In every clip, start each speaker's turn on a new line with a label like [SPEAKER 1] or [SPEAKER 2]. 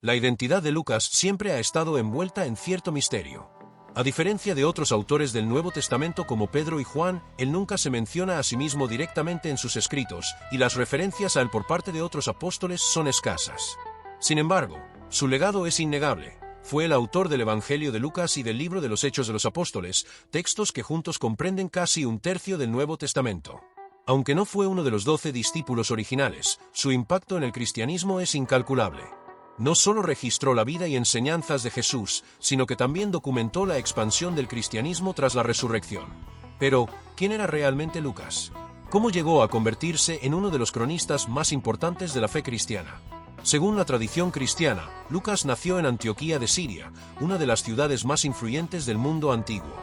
[SPEAKER 1] La identidad de Lucas siempre ha estado envuelta en cierto misterio. A diferencia de otros autores del Nuevo Testamento como Pedro y Juan, él nunca se menciona a sí mismo directamente en sus escritos, y las referencias a él por parte de otros apóstoles son escasas. Sin embargo, su legado es innegable. Fue el autor del Evangelio de Lucas y del libro de los Hechos de los Apóstoles, textos que juntos comprenden casi un tercio del Nuevo Testamento. Aunque no fue uno de los 12 discípulos originales, su impacto en el cristianismo es incalculable. No solo registró la vida y enseñanzas de Jesús, sino que también documentó la expansión del cristianismo tras la resurrección. Pero, ¿quién era realmente Lucas? ¿Cómo llegó a convertirse en uno de los cronistas más importantes de la fe cristiana? Según la tradición cristiana, Lucas nació en Antioquía de Siria, una de las ciudades más influyentes del mundo antiguo.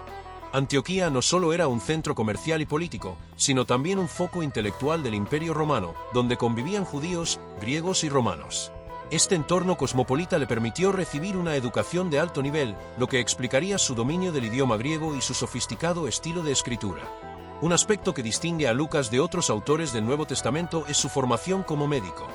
[SPEAKER 1] Antioquía no solo era un centro comercial y político, sino también un foco intelectual del Imperio Romano, donde convivían judíos, griegos y romanos. Este entorno cosmopolita le permitió recibir una educación de alto nivel, lo que explicaría su dominio del idioma griego y su sofisticado estilo de escritura. Un aspecto que distingue a Lucas de otros autores del Nuevo Testamento es su formación como médico.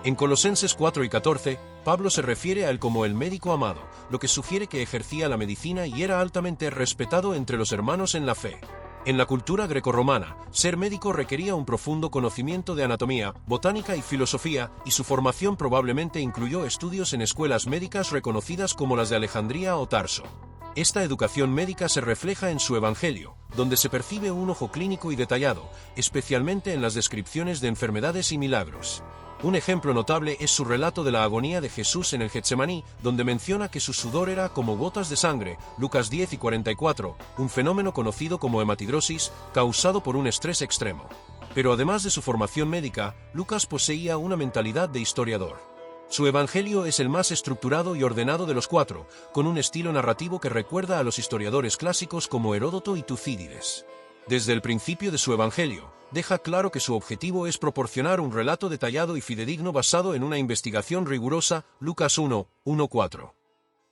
[SPEAKER 1] En Colosenses 4 y 14, Pablo se refiere a él como el médico amado, lo que sugiere que ejercía la medicina y era altamente respetado entre los hermanos en la fe. En la cultura grecorromana, ser médico requería un profundo conocimiento de anatomía, botánica y filosofía, y su formación probablemente incluyó estudios en escuelas médicas reconocidas como las de Alejandría o Tarso. Esta educación médica se refleja en su Evangelio, donde se percibe un ojo clínico y detallado, especialmente en las descripciones de enfermedades y milagros. Un ejemplo notable es su relato de la agonía de Jesús en el Getsemaní, donde menciona que su sudor era como gotas de sangre, Lucas 10 y 44, un fenómeno conocido como hematidrosis, causado por un estrés extremo. Pero además de su formación médica, Lucas poseía una mentalidad de historiador. Su evangelio es el más estructurado y ordenado de los 4, con un estilo narrativo que recuerda a los historiadores clásicos como Heródoto y Tucídides. Desde el principio de su evangelio, deja claro que su objetivo es proporcionar un relato detallado y fidedigno basado en una investigación rigurosa, Lucas 1, 1-4.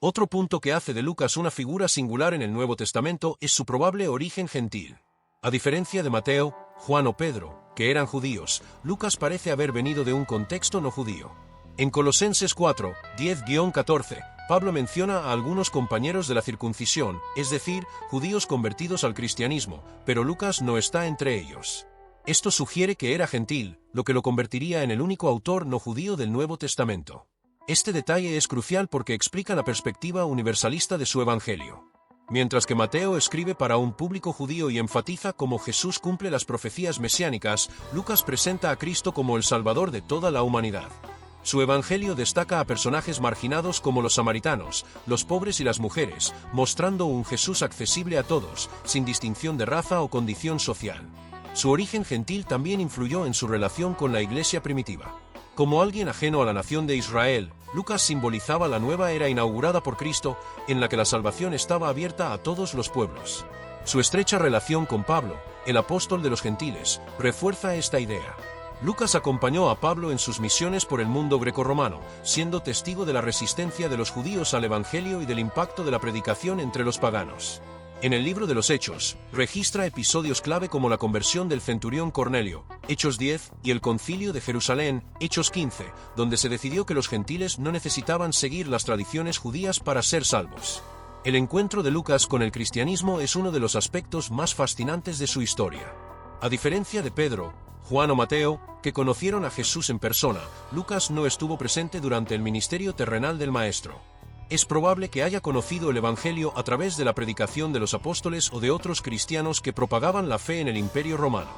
[SPEAKER 1] Otro punto que hace de Lucas una figura singular en el Nuevo Testamento es su probable origen gentil. A diferencia de Mateo, Juan o Pedro, que eran judíos, Lucas parece haber venido de un contexto no judío. En Colosenses 4, 10-14, Pablo menciona a algunos compañeros de la circuncisión, es decir, judíos convertidos al cristianismo, pero Lucas no está entre ellos. Esto sugiere que era gentil, lo que lo convertiría en el único autor no judío del Nuevo Testamento. Este detalle es crucial porque explica la perspectiva universalista de su evangelio. Mientras que Mateo escribe para un público judío y enfatiza cómo Jesús cumple las profecías mesiánicas, Lucas presenta a Cristo como el Salvador de toda la humanidad. Su evangelio destaca a personajes marginados como los samaritanos, los pobres y las mujeres, mostrando un Jesús accesible a todos, sin distinción de raza o condición social. Su origen gentil también influyó en su relación con la iglesia primitiva. Como alguien ajeno a la nación de Israel, Lucas simbolizaba la nueva era inaugurada por Cristo, en la que la salvación estaba abierta a todos los pueblos. Su estrecha relación con Pablo, el apóstol de los gentiles, refuerza esta idea. Lucas acompañó a Pablo en sus misiones por el mundo grecorromano, siendo testigo de la resistencia de los judíos al evangelio y del impacto de la predicación entre los paganos. En el libro de los Hechos, registra episodios clave como la conversión del centurión Cornelio, Hechos 10, y el concilio de Jerusalén, Hechos 15, donde se decidió que los gentiles no necesitaban seguir las tradiciones judías para ser salvos. El encuentro de Lucas con el cristianismo es uno de los aspectos más fascinantes de su historia. A diferencia de Pedro, Juan o Mateo, que conocieron a Jesús en persona, Lucas no estuvo presente durante el ministerio terrenal del Maestro. Es probable que haya conocido el Evangelio a través de la predicación de los apóstoles o de otros cristianos que propagaban la fe en el Imperio Romano.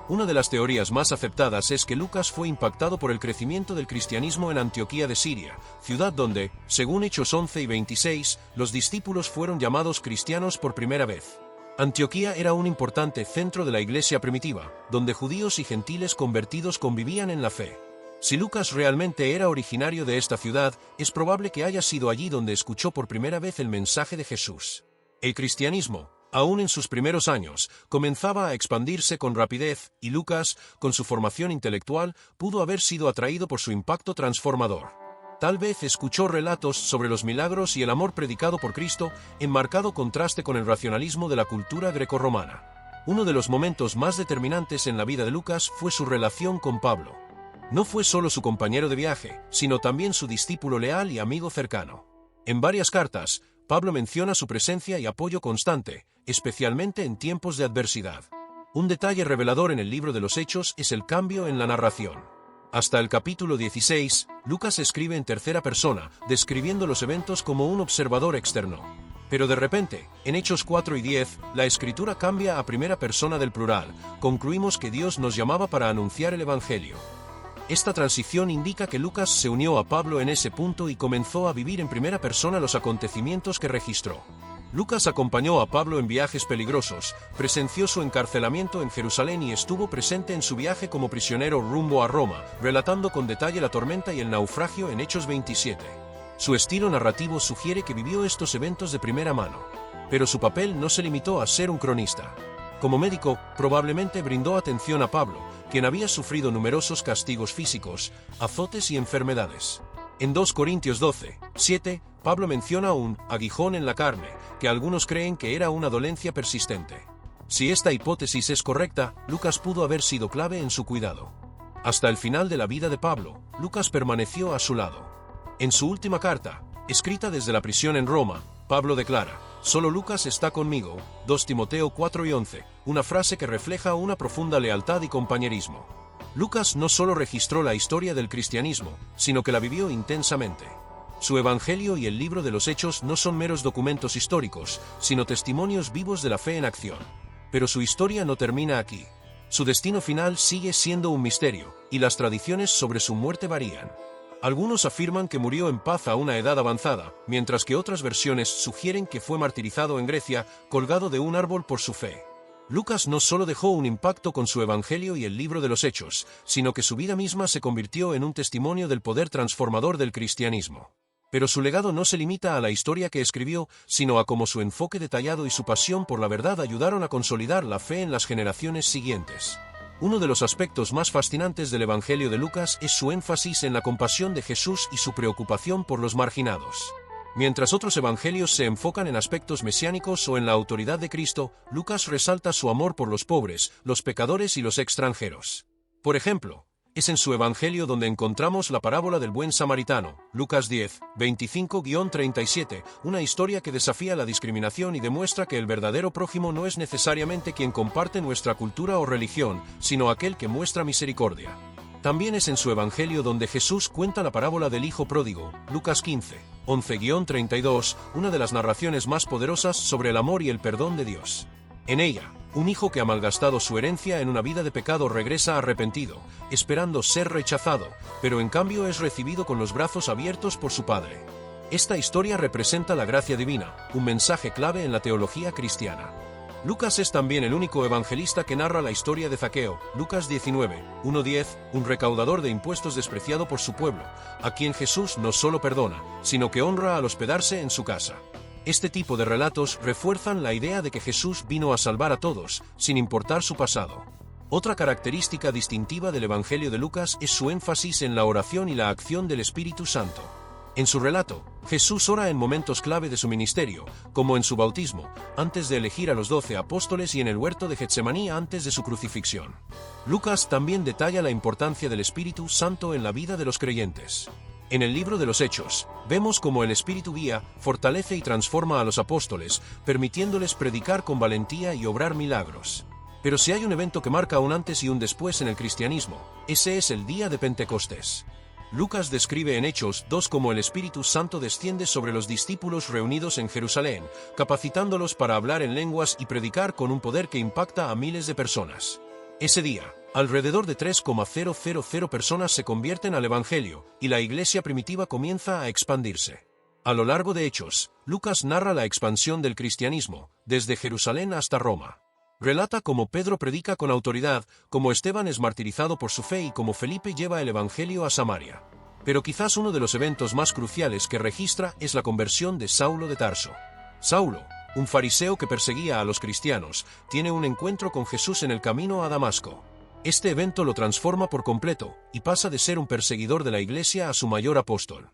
[SPEAKER 1] Una de las teorías más aceptadas es que Lucas fue impactado por el crecimiento del cristianismo en Antioquía de Siria, ciudad donde, según Hechos 11 y 26, los discípulos fueron llamados cristianos por primera vez. Antioquía era un importante centro de la iglesia primitiva, donde judíos y gentiles convertidos convivían en la fe. Si Lucas realmente era originario de esta ciudad, es probable que haya sido allí donde escuchó por primera vez el mensaje de Jesús. El cristianismo, aún en sus primeros años, comenzaba a expandirse con rapidez, y Lucas, con su formación intelectual, pudo haber sido atraído por su impacto transformador. Tal vez escuchó relatos sobre los milagros y el amor predicado por Cristo, en marcado contraste con el racionalismo de la cultura grecorromana. Uno de los momentos más determinantes en la vida de Lucas fue su relación con Pablo. No fue solo su compañero de viaje, sino también su discípulo leal y amigo cercano. En varias cartas, Pablo menciona su presencia y apoyo constante, especialmente en tiempos de adversidad. Un detalle revelador en el libro de los Hechos es el cambio en la narración. Hasta el capítulo 16, Lucas escribe en tercera persona, describiendo los eventos como un observador externo. Pero de repente, en Hechos 4 y 10, la escritura cambia a primera persona del plural. Concluimos que Dios nos llamaba para anunciar el Evangelio. Esta transición indica que Lucas se unió a Pablo en ese punto y comenzó a vivir en primera persona los acontecimientos que registró. Lucas acompañó a Pablo en viajes peligrosos, presenció su encarcelamiento en Jerusalén y estuvo presente en su viaje como prisionero rumbo a Roma, relatando con detalle la tormenta y el naufragio en Hechos 27. Su estilo narrativo sugiere que vivió estos eventos de primera mano. Pero su papel no se limitó a ser un cronista. Como médico, probablemente brindó atención a Pablo, quien había sufrido numerosos castigos físicos, azotes y enfermedades. En 2 Corintios 12, 7, Pablo menciona un aguijón en la carne, que algunos creen que era una dolencia persistente. Si esta hipótesis es correcta, Lucas pudo haber sido clave en su cuidado. Hasta el final de la vida de Pablo, Lucas permaneció a su lado. En su última carta, escrita desde la prisión en Roma, Pablo declara: «Solo Lucas está conmigo», 2 Timoteo 4 y 11, una frase que refleja una profunda lealtad y compañerismo. Lucas no solo registró la historia del cristianismo, sino que la vivió intensamente. Su Evangelio y el libro de los Hechos no son meros documentos históricos, sino testimonios vivos de la fe en acción. Pero su historia no termina aquí. Su destino final sigue siendo un misterio, y las tradiciones sobre su muerte varían. Algunos afirman que murió en paz a una edad avanzada, mientras que otras versiones sugieren que fue martirizado en Grecia, colgado de un árbol por su fe. Lucas no solo dejó un impacto con su Evangelio y el libro de los Hechos, sino que su vida misma se convirtió en un testimonio del poder transformador del cristianismo. Pero su legado no se limita a la historia que escribió, sino a cómo su enfoque detallado y su pasión por la verdad ayudaron a consolidar la fe en las generaciones siguientes. Uno de los aspectos más fascinantes del Evangelio de Lucas es su énfasis en la compasión de Jesús y su preocupación por los marginados. Mientras otros evangelios se enfocan en aspectos mesiánicos o en la autoridad de Cristo, Lucas resalta su amor por los pobres, los pecadores y los extranjeros. Por ejemplo, es en su Evangelio donde encontramos la parábola del buen samaritano, Lucas 10, 25-37, una historia que desafía la discriminación y demuestra que el verdadero prójimo no es necesariamente quien comparte nuestra cultura o religión, sino aquel que muestra misericordia. También es en su Evangelio donde Jesús cuenta la parábola del hijo pródigo, Lucas 15, 11-32, una de las narraciones más poderosas sobre el amor y el perdón de Dios. En ella, un hijo que ha malgastado su herencia en una vida de pecado regresa arrepentido, esperando ser rechazado, pero en cambio es recibido con los brazos abiertos por su padre. Esta historia representa la gracia divina, un mensaje clave en la teología cristiana. Lucas es también el único evangelista que narra la historia de Zaqueo, Lucas 19, 1-10, un recaudador de impuestos despreciado por su pueblo, a quien Jesús no solo perdona, sino que honra al hospedarse en su casa. Este tipo de relatos refuerzan la idea de que Jesús vino a salvar a todos, sin importar su pasado. Otra característica distintiva del Evangelio de Lucas es su énfasis en la oración y la acción del Espíritu Santo. En su relato, Jesús ora en momentos clave de su ministerio, como en su bautismo, antes de elegir a los 12 apóstoles y en el huerto de Getsemaní antes de su crucifixión. Lucas también detalla la importancia del Espíritu Santo en la vida de los creyentes. En el libro de los Hechos, vemos cómo el Espíritu guía, fortalece y transforma a los apóstoles, permitiéndoles predicar con valentía y obrar milagros. Pero si hay un evento que marca un antes y un después en el cristianismo, ese es el día de Pentecostés. Lucas describe en Hechos 2 cómo el Espíritu Santo desciende sobre los discípulos reunidos en Jerusalén, capacitándolos para hablar en lenguas y predicar con un poder que impacta a miles de personas. Ese día, alrededor de 3,000 personas se convierten al Evangelio, y la iglesia primitiva comienza a expandirse. A lo largo de Hechos, Lucas narra la expansión del cristianismo, desde Jerusalén hasta Roma. Relata cómo Pedro predica con autoridad, cómo Esteban es martirizado por su fe y cómo Felipe lleva el Evangelio a Samaria. Pero quizás uno de los eventos más cruciales que registra es la conversión de Saulo de Tarso. Saulo, un fariseo que perseguía a los cristianos, tiene un encuentro con Jesús en el camino a Damasco. Este evento lo transforma por completo, y pasa de ser un perseguidor de la iglesia a su mayor apóstol.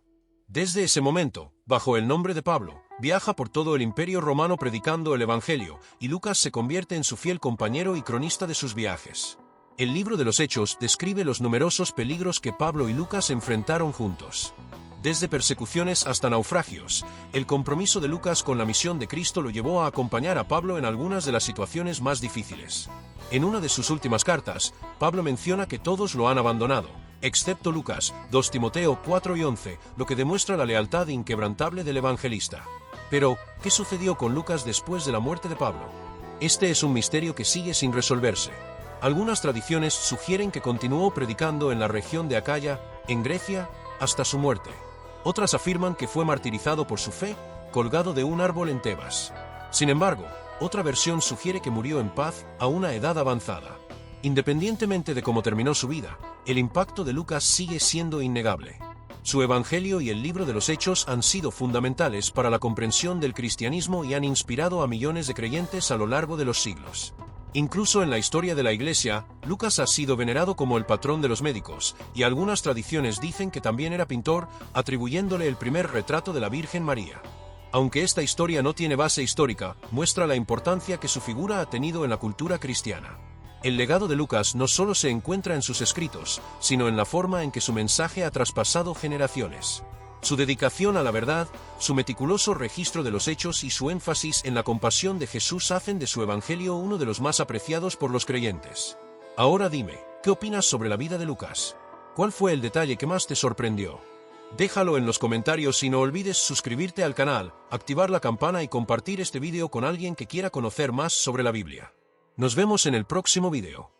[SPEAKER 1] Desde ese momento, bajo el nombre de Pablo, viaja por todo el Imperio Romano predicando el Evangelio, y Lucas se convierte en su fiel compañero y cronista de sus viajes. El libro de los Hechos describe los numerosos peligros que Pablo y Lucas enfrentaron juntos. Desde persecuciones hasta naufragios, el compromiso de Lucas con la misión de Cristo lo llevó a acompañar a Pablo en algunas de las situaciones más difíciles. En una de sus últimas cartas, Pablo menciona que todos lo han abandonado, excepto Lucas, 2 Timoteo 4 y 11, lo que demuestra la lealtad inquebrantable del evangelista. Pero, ¿qué sucedió con Lucas después de la muerte de Pablo? Este es un misterio que sigue sin resolverse. Algunas tradiciones sugieren que continuó predicando en la región de Acaya, en Grecia, hasta su muerte. Otras afirman que fue martirizado por su fe, colgado de un árbol en Tebas. Sin embargo, otra versión sugiere que murió en paz a una edad avanzada. Independientemente de cómo terminó su vida, el impacto de Lucas sigue siendo innegable. Su evangelio y el libro de los Hechos han sido fundamentales para la comprensión del cristianismo y han inspirado a millones de creyentes a lo largo de los siglos. Incluso en la historia de la Iglesia, Lucas ha sido venerado como el patrón de los médicos, y algunas tradiciones dicen que también era pintor, atribuyéndole el primer retrato de la Virgen María. Aunque esta historia no tiene base histórica, muestra la importancia que su figura ha tenido en la cultura cristiana. El legado de Lucas no solo se encuentra en sus escritos, sino en la forma en que su mensaje ha traspasado generaciones. Su dedicación a la verdad, su meticuloso registro de los hechos y su énfasis en la compasión de Jesús hacen de su evangelio uno de los más apreciados por los creyentes. Ahora dime, ¿qué opinas sobre la vida de Lucas? ¿Cuál fue el detalle que más te sorprendió? Déjalo en los comentarios y no olvides suscribirte al canal, activar la campana y compartir este vídeo con alguien que quiera conocer más sobre la Biblia. Nos vemos en el próximo vídeo.